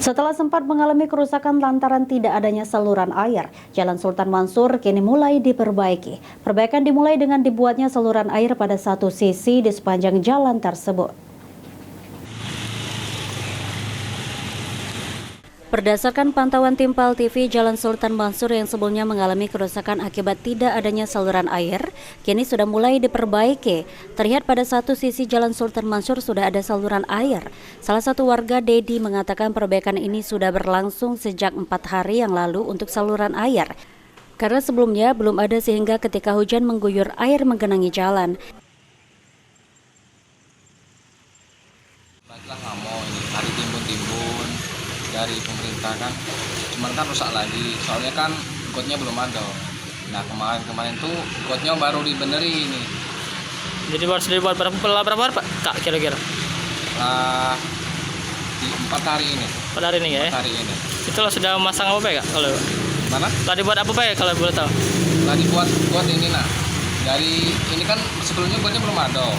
Setelah sempat mengalami kerusakan lantaran tidak adanya saluran air, Jalan Sultan Mansur kini mulai diperbaiki. Perbaikan dimulai dengan dibuatnya saluran air pada satu sisi di sepanjang jalan tersebut. Berdasarkan pantauan tim PAL TV, Jalan Sultan Mansur yang sebelumnya mengalami kerusakan akibat tidak adanya saluran air, kini sudah mulai diperbaiki. Terlihat pada satu sisi Jalan Sultan Mansur sudah ada saluran air. Salah satu warga, Dedi, mengatakan perbaikan ini sudah berlangsung sejak 4 hari yang lalu untuk saluran air. Karena sebelumnya belum ada sehingga ketika hujan mengguyur air menggenangi jalan. Baiklah nggak mau ini, tadi timbun-timbun dari pemerintah kan, cuman kan rusak lagi, soalnya kan gotnya belum ada. Nah kemarin tuh gotnya baru dibeneri ini. Jadi baru sudah dibuat berapa hari Pak? Kak kira-kira? Di 4 hari ini. 4 hari ini ya? 4 hari ini. Itulah sudah masang apa Pak ya? Kalau mana? tadi buat apa Pak ya kalau boleh tahu? Tadi buat got ini nah. Dari ini kan sebelumnya gotnya belum ada.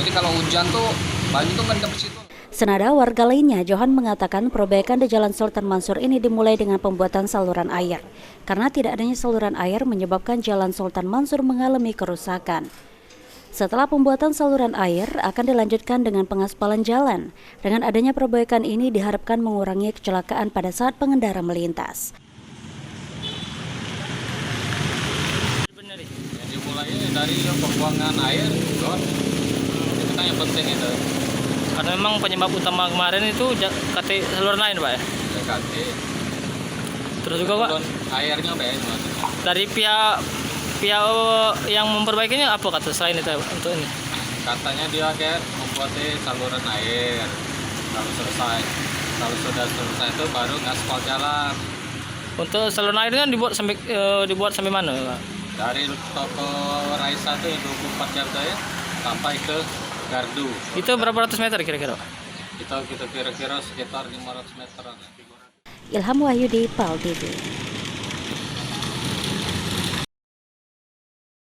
Jadi kalau hujan tuh banyu tuh mendem di situ. Senada warga lainnya, Johan mengatakan perbaikan di Jalan Sultan Mansur ini dimulai dengan pembuatan saluran air. Karena tidak adanya saluran air menyebabkan Jalan Sultan Mansur mengalami kerusakan. Setelah pembuatan saluran air, akan dilanjutkan dengan pengaspalan jalan. Dengan adanya perbaikan ini diharapkan mengurangi kecelakaan pada saat pengendara melintas. Jadi mulainya dari pembuangan air, got. Itu kan yang penting itu. Karena memang penyebab utama kemarin itu kate saluran air Pak ya? Ganti. Terus juga Pak, Airnya maksudnya. dari pihak yang memperbaikinya apa kata selain itu untuk ini? Katanya dia kayak membuat saluran air. Kalau sudah selesai itu baru ngaspal jalan. Untuk saluran air kan dibuat sampai mana Pak? Dari toko Raisa itu 24 jam saya sampai ke Gardu. Itu berapa ratus meter kira-kira? Kita kira-kira sekitar 500 meter. Ilham Wahyudi, PAL TV.